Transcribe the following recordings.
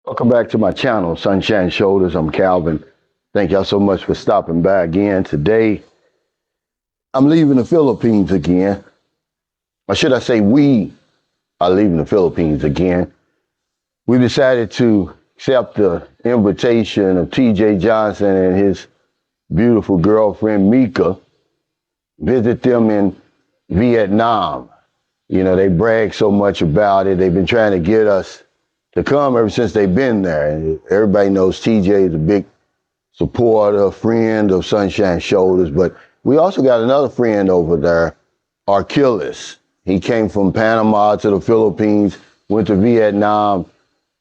Welcome back to my channel, Sunshine Shoulders. I'm Calvin. Thank y'all so much for stopping by again. Today, I'm leaving the Philippines again. Or should I say we are leaving the Philippines again. We decided to accept the invitation of TJ Johnson and his beautiful girlfriend, Mika, visit them in Vietnam. You know, they brag so much about it. They've been trying to get us to come ever since they've been there. And everybody knows TJ is a big supporter, friend of Sunshine Shoulders, but we also got another friend over there, Achilles. He came from Panama to the Philippines, went to Vietnam,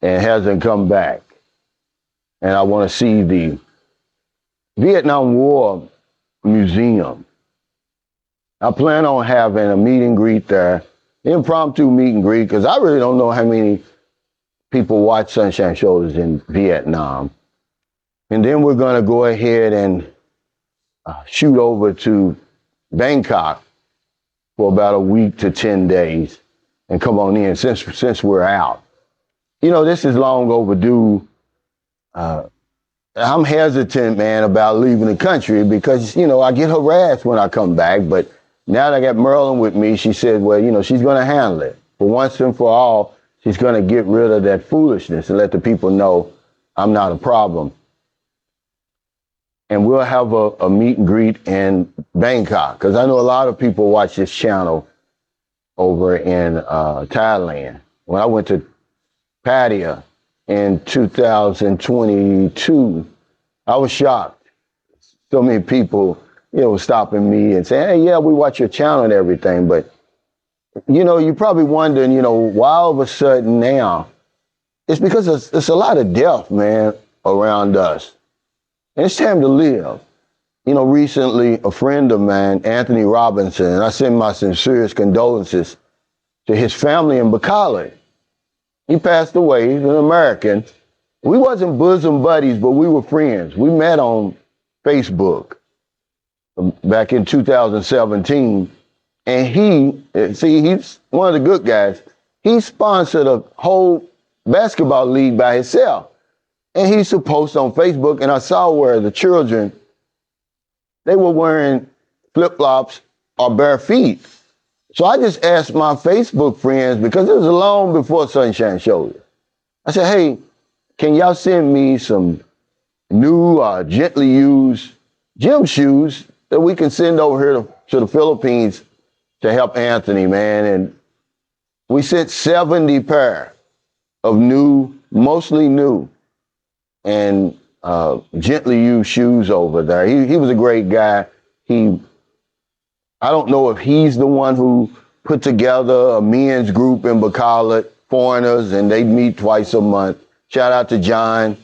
and hasn't come back. And I want to see the Vietnam War Museum. I plan on having a meet and greet there, impromptu meet and greet, because I really don't know how many people watch Sunshine Shoulders in Vietnam. And then we're going to go ahead and shoot over to Bangkok for about a week to 10 days and come on in since we're out. You know, this is long overdue. I'm hesitant, man, about leaving the country because, you know, I get harassed when I come back. But now that I got Merlin with me, she said, well, you know, she's going to handle it. For once and for all, she's going to get rid of that foolishness and let the people know I'm not a problem. And we'll have a meet and greet in Bangkok, because I know a lot of people watch this channel over in Thailand. When I went to Pattaya in 2022, I was shocked. So many people, you know, stopping me and saying, hey, yeah, we watch your channel and everything. But, you know, you're probably wondering, you know, why all of a sudden now? It's because there's a lot of death, man, around us. And it's time to live. You know, recently, a friend of mine, Anthony Robinson, and I send my sincerest condolences to his family in Bacala. He passed away. He's an American. We wasn't bosom buddies, but we were friends. We met on Facebook back in 2017. And he's one of the good guys. He sponsored a whole basketball league by himself. And he used to post on Facebook, and I saw where the children, they were wearing flip-flops or bare feet. So I just asked my Facebook friends, because it was long before Sunshine Shoulders. I said, hey, can y'all send me some new, gently used gym shoes that we can send over here to the Philippines to help Anthony, man? And we sent 70 pair of new, mostly new, and gently used shoes over there. He was a great guy. I don't know if he's the one who put together a men's group in Bacala, foreigners, and they meet twice a month. Shout out to John.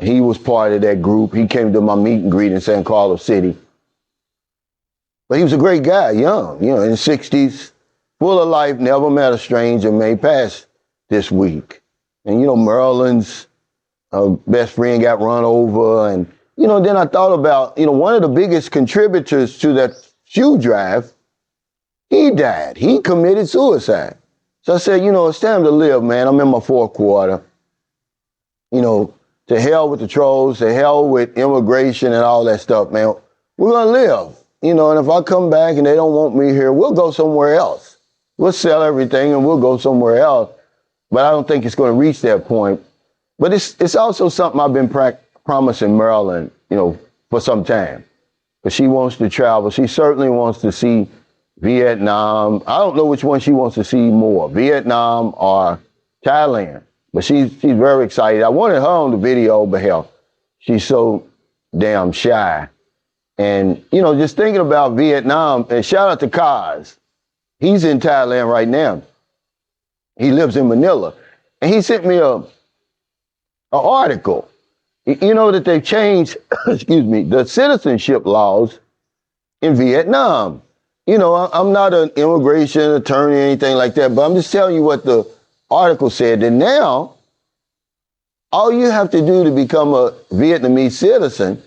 He was part of that group. He came to my meet and greet in San Carlos City. But he was a great guy, young, you know, in the 60s, full of life, never met a stranger, may pass this week. And, you know, Merlin's best friend got run over. And, you know, then I thought about, you know, one of the biggest contributors to that shoe drive, he died. He committed suicide. So I said, you know, it's time to live, man. I'm in my fourth quarter. You know, to hell with the trolls, to hell with immigration and all that stuff, man. We're going to live. You know, and if I come back and they don't want me here, we'll go somewhere else. We'll sell everything and we'll go somewhere else. But I don't think it's going to reach that point. But it's also something I've been promising Marilyn, you know, for some time. But she wants to travel. She certainly wants to see Vietnam. I don't know which one she wants to see more, Vietnam or Thailand. But she's very excited. I wanted her on the video, but hell, she's so damn shy. And, you know, just thinking about Vietnam, and shout out to Kaz. He's in Thailand right now. He lives in Manila. And he sent me an article. You know that they've changed, excuse me, the citizenship laws in Vietnam. You know, I'm not an immigration attorney or anything like that, but I'm just telling you what the article said. And now, all you have to do to become a Vietnamese citizen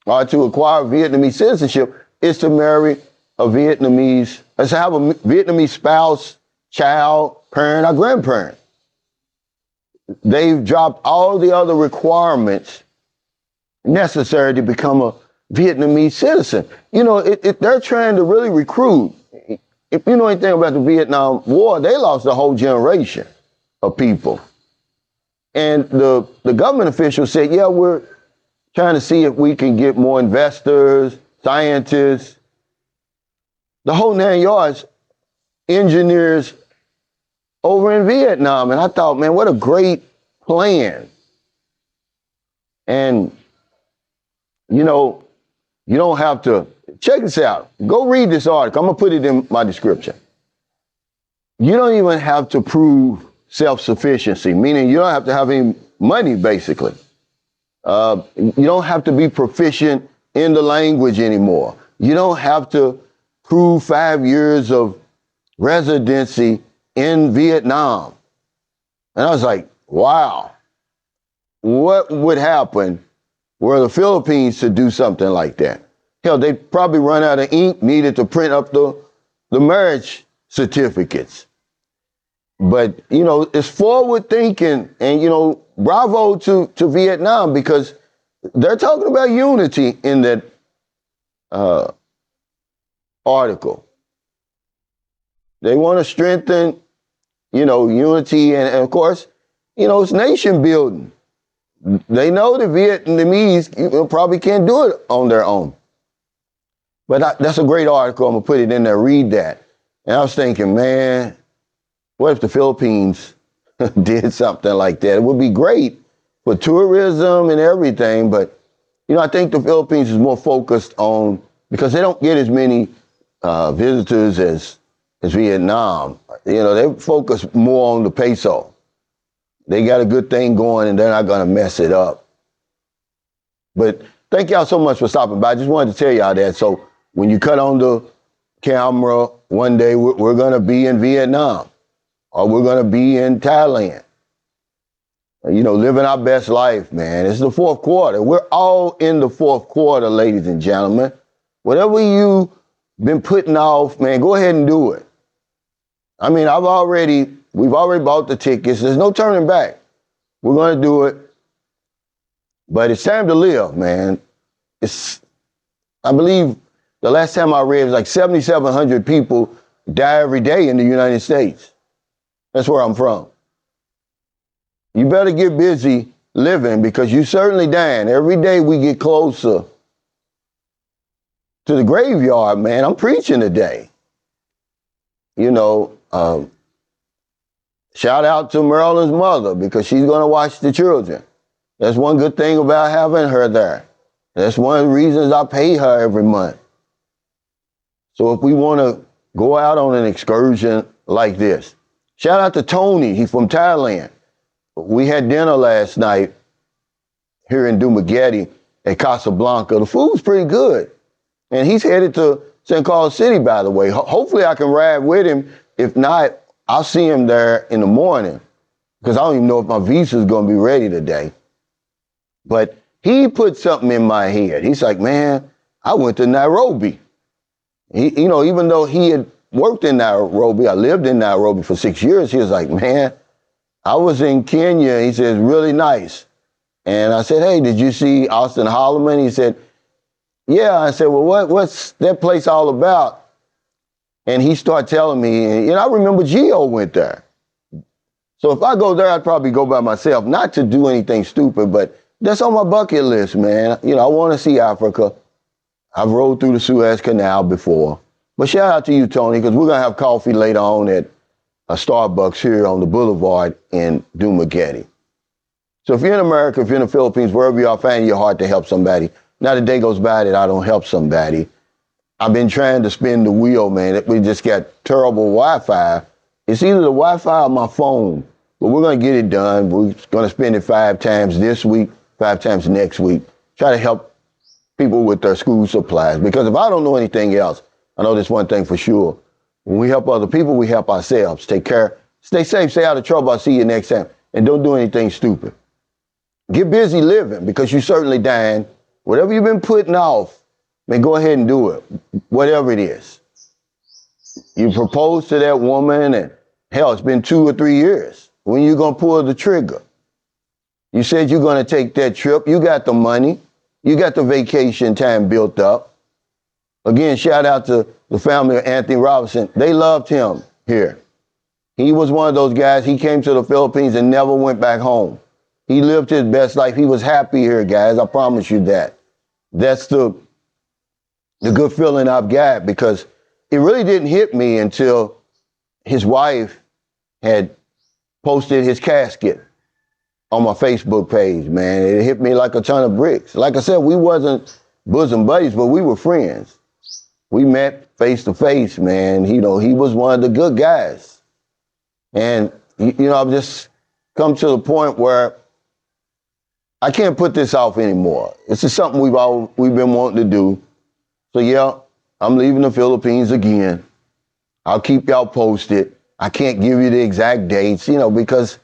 or to acquire Vietnamese citizenship is to marry a Vietnamese, is to have a Vietnamese spouse, child, parent, or grandparent. they've dropped all the other requirements necessary to become a Vietnamese citizen. You know, they're trying to really recruit. If you know anything about the Vietnam War, they lost a whole generation of people. And the government officials said, yeah, we're trying to see if we can get more investors, scientists, the whole 9 yards, engineers over in Vietnam. And I thought, man, what a great plan. And, you know, you don't have to, check this out. Go read this article. I'm going to put it in my description. You don't even have to prove self-sufficiency, meaning you don't have to have any money, basically. You don't have to be proficient in the language anymore. You don't have to prove 5 years of residency in Vietnam. And I was like, wow, what would happen were the Philippines to do something like that? Hell, they'd probably run out of ink needed to print up the marriage certificates. But, you know, it's forward thinking, and, you know, bravo to Vietnam, because they're talking about unity in that article. They want to strengthen, you know, unity, and of course, you know, it's nation building. They know the Vietnamese probably can't do it on their own. But that's a great article. I'm going to put it in there. Read that. And I was thinking, man, what if the Philippines did something like that? It would be great for tourism and everything. But, you know, I think the Philippines is more focused on, because they don't get as many visitors as Vietnam. You know, they focus more on the peso. They got a good thing going, and they're not going to mess it up. But thank y'all so much for stopping by. I just wanted to tell y'all that. So when you cut on the camera, one day we're going to be in Vietnam, or we're going to be in Thailand. You know, living our best life, man. It's the fourth quarter. We're all in the fourth quarter, ladies and gentlemen. Whatever you've been putting off, man, go ahead and do it. I mean, we've already bought the tickets. There's no turning back. We're going to do it. But it's time to live, man. I believe the last time I read, it was like 7,700 people die every day in the United States. That's where I'm from. You better get busy living, because you certainly dying. Every day we get closer to the graveyard, man. I'm preaching today. You know, shout out to Marilyn's mother, because she's going to watch the children. That's one good thing about having her there. That's one of the reasons I pay her every month. So if we want to go out on an excursion like this, shout out to Tony. He's from Thailand. We had dinner last night here in Dumaguete at Casablanca. The food's pretty good. And he's headed to St. Carlos City, by the way. Hopefully I can ride with him. If not, I'll see him there in the morning, because I don't even know if my visa is going to be ready today. But he put something in my head. He's like, man, I went to Nairobi. You know, even though he had worked in Nairobi, I lived in Nairobi for 6 years, he was like, man, I was in Kenya. He says, really nice. And I said, hey, did you see Austin Holloman? He said, yeah. I said, well, what's that place all about? And he started telling me, and I remember Gio went there. So if I go there, I'd probably go by myself, not to do anything stupid, but that's on my bucket list, man. You know, I want to see Africa. I've rode through the Suez Canal before. But shout out to you, Tony, because we're going to have coffee later on at a Starbucks here on the boulevard in Dumaguete. So if you're in America, if you're in the Philippines, wherever you are, find your heart to help somebody. Not a day goes by that I don't help somebody. I've been trying to spin the wheel, man. We just got terrible Wi-Fi. It's either the Wi-Fi or my phone, but we're going to get it done. We're going to spend it 5 times this week, 5 times next week. Try to help people with their school supplies, because if I don't know anything else, I know this one thing for sure. When we help other people, we help ourselves. Take care. Stay safe. Stay out of trouble. I'll see you next time. And don't do anything stupid. Get busy living, because you're certainly dying. Whatever you've been putting off, man, go ahead and do it. Whatever it is. You propose to that woman, and hell, it's been 2 or 3 years. When you going to pull the trigger? You said you're going to take that trip. You got the money. You got the vacation time built up. Again, shout out to the family of Anthony Robinson. They loved him here. He was one of those guys. He came to the Philippines and never went back home. He lived his best life. He was happy here, guys. I promise you that. That's the good feeling I've got, because it really didn't hit me until his wife had posted his casket on my Facebook page, man. It hit me like a ton of bricks. Like I said, we wasn't bosom buddies, but we were friends. We met face to face, man. He was one of the good guys. And, I've just come to the point where I can't put this off anymore. This is something we've been wanting to do. So yeah, I'm leaving the Philippines again. I'll keep y'all posted. I can't give you the exact dates, because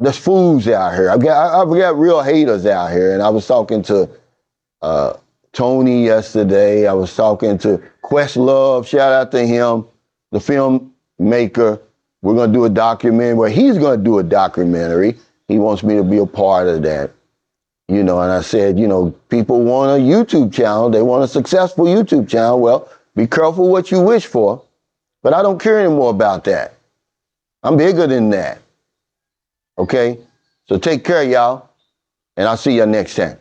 there's fools out here. I've got real haters out here. And I was talking to Tony yesterday. I was talking to Questlove. Shout out to him, the filmmaker. We're going to do a documentary. Well, he's going to do a documentary. He wants me to be a part of that. And I said, people want a YouTube channel. They want a successful YouTube channel. Well, be careful what you wish for. But I don't care anymore about that. I'm bigger than that. Okay? So take care, y'all. And I'll see you next time.